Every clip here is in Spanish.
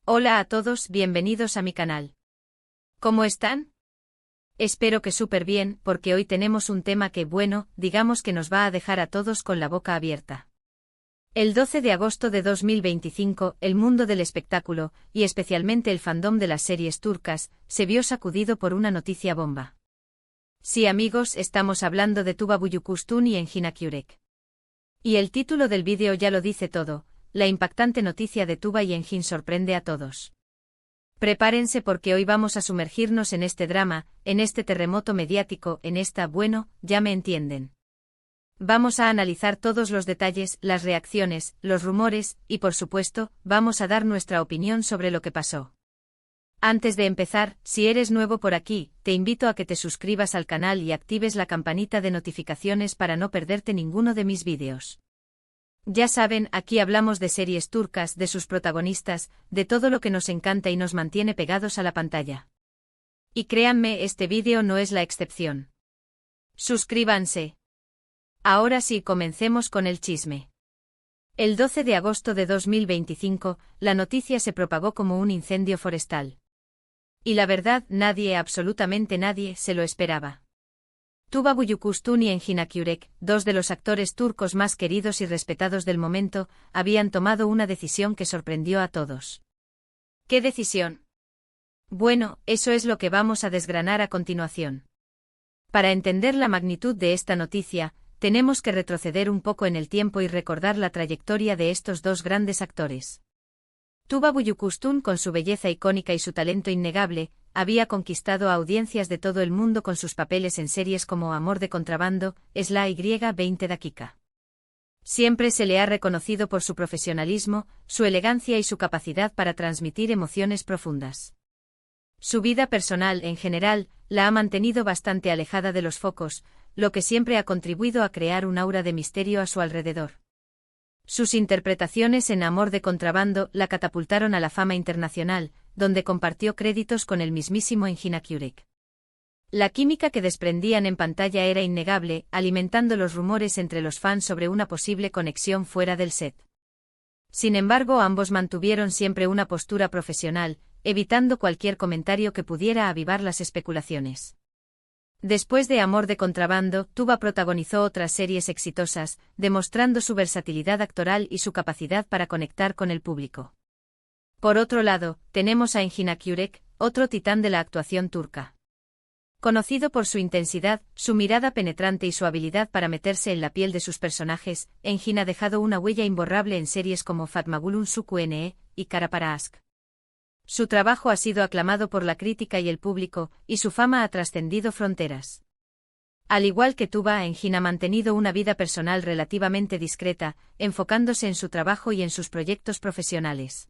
Hola a todos, bienvenidos a mi canal. ¿Cómo están? Espero que súper bien, porque hoy tenemos un tema que, bueno, digamos que nos va a dejar a todos con la boca abierta. El 12 de agosto de 2025, el mundo del espectáculo, y especialmente el fandom de las series turcas, se vio sacudido por una noticia bomba. Sí amigos, estamos hablando de Tuba Büyüküstün y Engin Akyürek. Y el título del vídeo ya lo dice todo. La impactante noticia de Tuba y Engin sorprende a todos. Prepárense porque hoy vamos a sumergirnos en este drama, en este terremoto mediático, en esta, bueno, ya me entienden. Vamos a analizar todos los detalles, las reacciones, los rumores, y por supuesto, vamos a dar nuestra opinión sobre lo que pasó. Antes de empezar, si eres nuevo por aquí, te invito a que te suscribas al canal y actives la campanita de notificaciones para no perderte ninguno de mis vídeos. Ya saben, aquí hablamos de series turcas, de sus protagonistas, de todo lo que nos encanta y nos mantiene pegados a la pantalla. Y créanme, este vídeo no es la excepción. Suscríbanse. Ahora sí, comencemos con el chisme. El 12 de agosto de 2025, la noticia se propagó como un incendio forestal. Y la verdad, nadie, absolutamente nadie, se lo esperaba. Tuba Büyüküstün y Engin Akyürek, dos de los actores turcos más queridos y respetados del momento, habían tomado una decisión que sorprendió a todos. ¿Qué decisión? Bueno, eso es lo que vamos a desgranar a continuación. Para entender la magnitud de esta noticia, tenemos que retroceder un poco en el tiempo y recordar la trayectoria de estos dos grandes actores. Tuba Büyüküstün, con su belleza icónica y su talento innegable, había conquistado a audiencias de todo el mundo con sus papeles en series como Amor de contrabando, Sla 20 dakika. Siempre se le ha reconocido por su profesionalismo, su elegancia y su capacidad para transmitir emociones profundas. Su vida personal, en general, la ha mantenido bastante alejada de los focos, lo que siempre ha contribuido a crear un aura de misterio a su alrededor. Sus interpretaciones en Amor de contrabando la catapultaron a la fama internacional, donde compartió créditos con el mismísimo Engin Akyürek. La química que desprendían en pantalla era innegable, alimentando los rumores entre los fans sobre una posible conexión fuera del set. Sin embargo, ambos mantuvieron siempre una postura profesional, evitando cualquier comentario que pudiera avivar las especulaciones. Después de Amor de contrabando, Tuba protagonizó otras series exitosas, demostrando su versatilidad actoral y su capacidad para conectar con el público. Por otro lado, tenemos a Engin Akyürek, otro titán de la actuación turca. Conocido por su intensidad, su mirada penetrante y su habilidad para meterse en la piel de sus personajes, Engin ha dejado una huella imborrable en series como Fatma Gül'ün Suçu y Kara Para Aşk. Su trabajo ha sido aclamado por la crítica y el público, y su fama ha trascendido fronteras. Al igual que Tuba, Engin ha mantenido una vida personal relativamente discreta, enfocándose en su trabajo y en sus proyectos profesionales.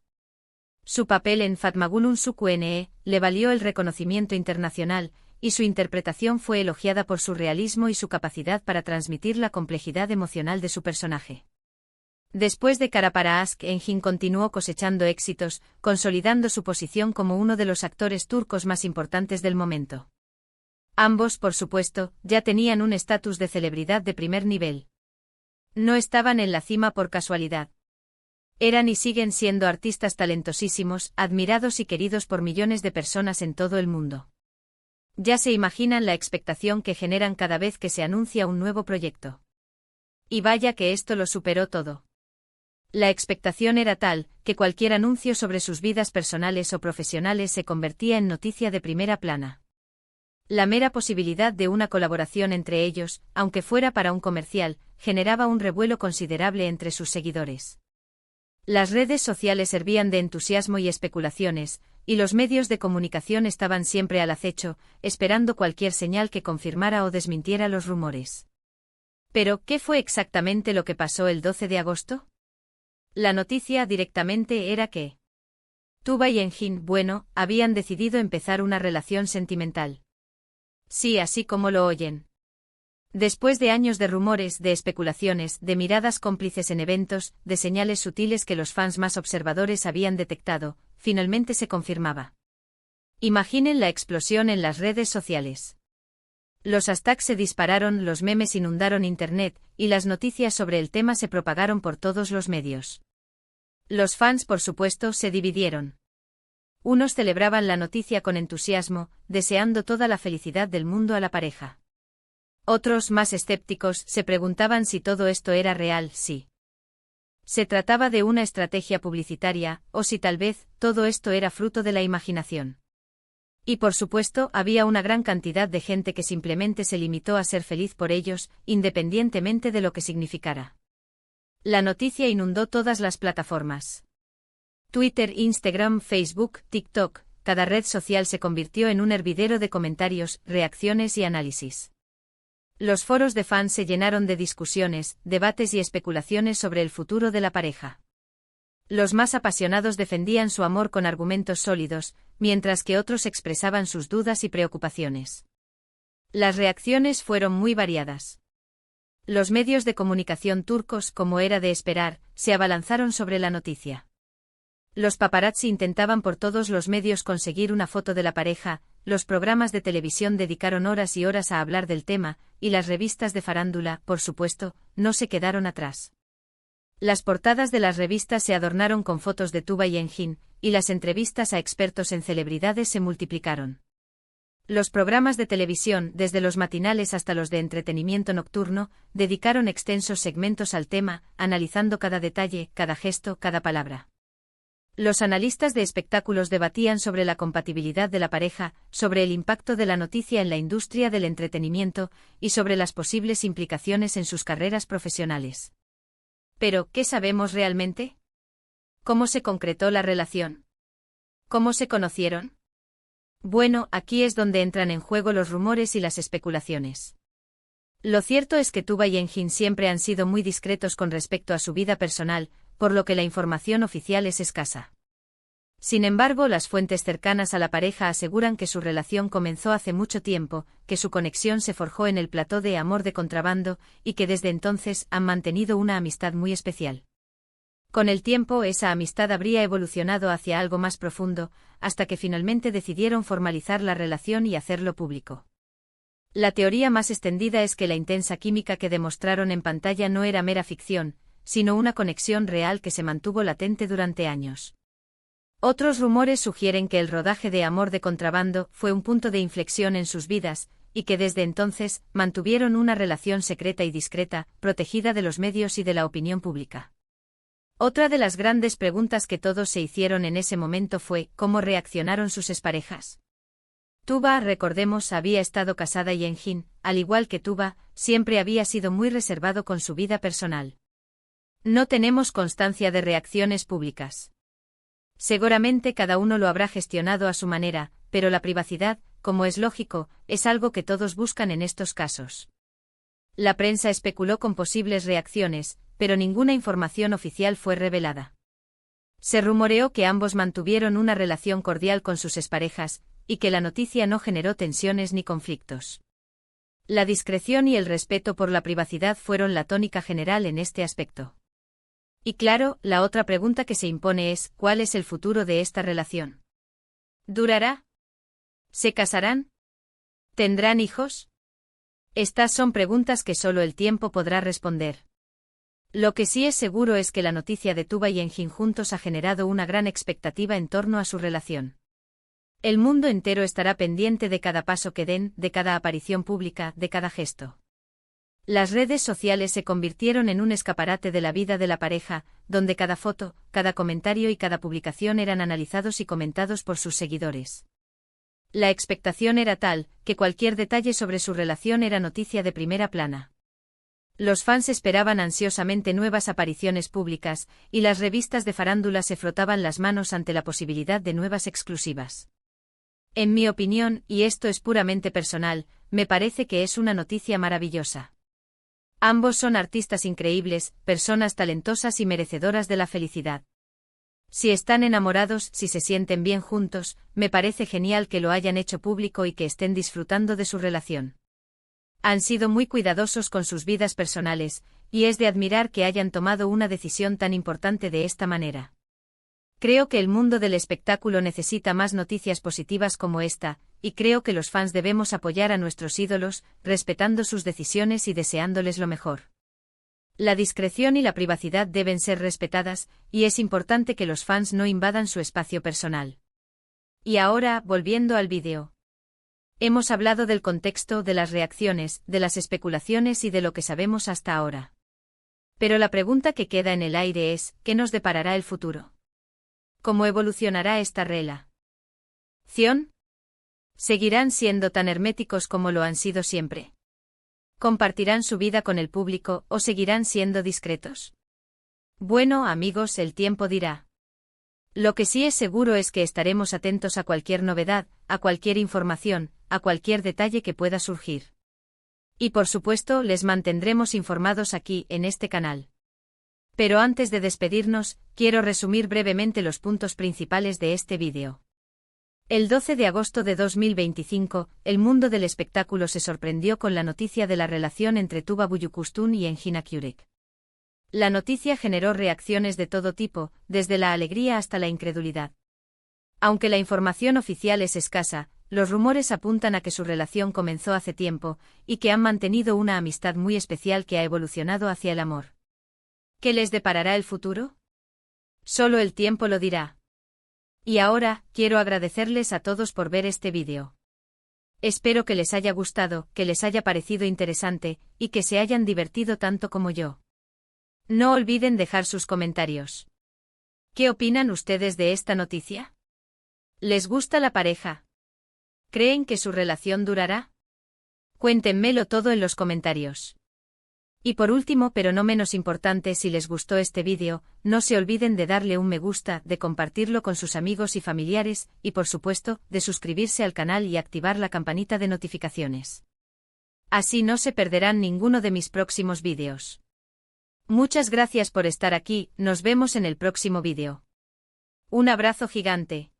Su papel en Fatma Gül'ün Suçu le valió el reconocimiento internacional, y su interpretación fue elogiada por su realismo y su capacidad para transmitir la complejidad emocional de su personaje. Después de Kara Para Aşk, Engin continuó cosechando éxitos, consolidando su posición como uno de los actores turcos más importantes del momento. Ambos, por supuesto, ya tenían un estatus de celebridad de primer nivel. No estaban en la cima por casualidad. Eran y siguen siendo artistas talentosísimos, admirados y queridos por millones de personas en todo el mundo. Ya se imaginan la expectación que generan cada vez que se anuncia un nuevo proyecto. Y vaya que esto lo superó todo. La expectación era tal, que cualquier anuncio sobre sus vidas personales o profesionales se convertía en noticia de primera plana. La mera posibilidad de una colaboración entre ellos, aunque fuera para un comercial, generaba un revuelo considerable entre sus seguidores. Las redes sociales servían de entusiasmo y especulaciones, y los medios de comunicación estaban siempre al acecho, esperando cualquier señal que confirmara o desmintiera los rumores. Pero, ¿qué fue exactamente lo que pasó el 12 de agosto? La noticia directamente era que Tuba y Engin, bueno, habían decidido empezar una relación sentimental. Sí, así como lo oyen. Después de años de rumores, de especulaciones, de miradas cómplices en eventos, de señales sutiles que los fans más observadores habían detectado, finalmente se confirmaba. Imaginen la explosión en las redes sociales. Los hashtags se dispararon, los memes inundaron Internet, y las noticias sobre el tema se propagaron por todos los medios. Los fans, por supuesto, se dividieron. Unos celebraban la noticia con entusiasmo, deseando toda la felicidad del mundo a la pareja. Otros, más escépticos, se preguntaban si todo esto era real, si se trataba de una estrategia publicitaria, o si tal vez todo esto era fruto de la imaginación. Y por supuesto, había una gran cantidad de gente que simplemente se limitó a ser feliz por ellos, independientemente de lo que significara. La noticia inundó todas las plataformas. Twitter, Instagram, Facebook, TikTok, cada red social se convirtió en un hervidero de comentarios, reacciones y análisis. Los foros de fans se llenaron de discusiones, debates y especulaciones sobre el futuro de la pareja. Los más apasionados defendían su amor con argumentos sólidos, mientras que otros expresaban sus dudas y preocupaciones. Las reacciones fueron muy variadas. Los medios de comunicación turcos, como era de esperar, se abalanzaron sobre la noticia. Los paparazzi intentaban por todos los medios conseguir una foto de la pareja, los programas de televisión dedicaron horas y horas a hablar del tema, y las revistas de farándula, por supuesto, no se quedaron atrás. Las portadas de las revistas se adornaron con fotos de Tuba y Engin, y las entrevistas a expertos en celebridades se multiplicaron. Los programas de televisión, desde los matinales hasta los de entretenimiento nocturno, dedicaron extensos segmentos al tema, analizando cada detalle, cada gesto, cada palabra. Los analistas de espectáculos debatían sobre la compatibilidad de la pareja, sobre el impacto de la noticia en la industria del entretenimiento, y sobre las posibles implicaciones en sus carreras profesionales. Pero, ¿qué sabemos realmente? ¿Cómo se concretó la relación? ¿Cómo se conocieron? Bueno, aquí es donde entran en juego los rumores y las especulaciones. Lo cierto es que Tuba y Engin siempre han sido muy discretos con respecto a su vida personal, por lo que la información oficial es escasa. Sin embargo, las fuentes cercanas a la pareja aseguran que su relación comenzó hace mucho tiempo, que su conexión se forjó en el plató de Amor de Contrabando, y que desde entonces han mantenido una amistad muy especial. Con el tiempo, esa amistad habría evolucionado hacia algo más profundo, hasta que finalmente decidieron formalizar la relación y hacerlo público. La teoría más extendida es que la intensa química que demostraron en pantalla no era mera ficción, sino una conexión real que se mantuvo latente durante años. Otros rumores sugieren que el rodaje de Amor de Contrabando fue un punto de inflexión en sus vidas, y que desde entonces mantuvieron una relación secreta y discreta, protegida de los medios y de la opinión pública. Otra de las grandes preguntas que todos se hicieron en ese momento fue ¿cómo reaccionaron sus exparejas? Tuba, recordemos, había estado casada y Engin, al igual que Tuba, siempre había sido muy reservado con su vida personal. No tenemos constancia de reacciones públicas. Seguramente cada uno lo habrá gestionado a su manera, pero la privacidad, como es lógico, es algo que todos buscan en estos casos. La prensa especuló con posibles reacciones, pero ninguna información oficial fue revelada. Se rumoreó que ambos mantuvieron una relación cordial con sus exparejas, y que la noticia no generó tensiones ni conflictos. La discreción y el respeto por la privacidad fueron la tónica general en este aspecto. Y claro, la otra pregunta que se impone es, ¿cuál es el futuro de esta relación? ¿Durará? ¿Se casarán? ¿Tendrán hijos? Estas son preguntas que solo el tiempo podrá responder. Lo que sí es seguro es que la noticia de Tuba y Engin juntos ha generado una gran expectativa en torno a su relación. El mundo entero estará pendiente de cada paso que den, de cada aparición pública, de cada gesto. Las redes sociales se convirtieron en un escaparate de la vida de la pareja, donde cada foto, cada comentario y cada publicación eran analizados y comentados por sus seguidores. La expectación era tal, que cualquier detalle sobre su relación era noticia de primera plana. Los fans esperaban ansiosamente nuevas apariciones públicas, y las revistas de farándula se frotaban las manos ante la posibilidad de nuevas exclusivas. En mi opinión, y esto es puramente personal, me parece que es una noticia maravillosa. Ambos son artistas increíbles, personas talentosas y merecedoras de la felicidad. Si están enamorados, si se sienten bien juntos, me parece genial que lo hayan hecho público y que estén disfrutando de su relación. Han sido muy cuidadosos con sus vidas personales, y es de admirar que hayan tomado una decisión tan importante de esta manera. Creo que el mundo del espectáculo necesita más noticias positivas como esta, y creo que los fans debemos apoyar a nuestros ídolos, respetando sus decisiones y deseándoles lo mejor. La discreción y la privacidad deben ser respetadas, y es importante que los fans no invadan su espacio personal. Y ahora, volviendo al vídeo. Hemos hablado del contexto, de las reacciones, de las especulaciones y de lo que sabemos hasta ahora. Pero la pregunta que queda en el aire es, ¿qué nos deparará el futuro? ¿Cómo evolucionará esta relación? ¿Seguirán siendo tan herméticos como lo han sido siempre? ¿Compartirán su vida con el público o seguirán siendo discretos? Bueno, amigos, el tiempo dirá. Lo que sí es seguro es que estaremos atentos a cualquier novedad, a cualquier información, a cualquier detalle que pueda surgir. Y por supuesto, les mantendremos informados aquí, en este canal. Pero antes de despedirnos, quiero resumir brevemente los puntos principales de este vídeo. El 12 de agosto de 2025, el mundo del espectáculo se sorprendió con la noticia de la relación entre Tuba Büyüküstün y Engin Akyurek. La noticia generó reacciones de todo tipo, desde la alegría hasta la incredulidad. Aunque la información oficial es escasa, los rumores apuntan a que su relación comenzó hace tiempo, y que han mantenido una amistad muy especial que ha evolucionado hacia el amor. ¿Qué les deparará el futuro? Solo el tiempo lo dirá. Y ahora, quiero agradecerles a todos por ver este vídeo. Espero que les haya gustado, que les haya parecido interesante, y que se hayan divertido tanto como yo. No olviden dejar sus comentarios. ¿Qué opinan ustedes de esta noticia? ¿Les gusta la pareja? ¿Creen que su relación durará? Cuéntenmelo todo en los comentarios. Y por último, pero no menos importante, si les gustó este vídeo, no se olviden de darle un me gusta, de compartirlo con sus amigos y familiares, y por supuesto, de suscribirse al canal y activar la campanita de notificaciones. Así no se perderán ninguno de mis próximos vídeos. Muchas gracias por estar aquí, nos vemos en el próximo vídeo. Un abrazo gigante.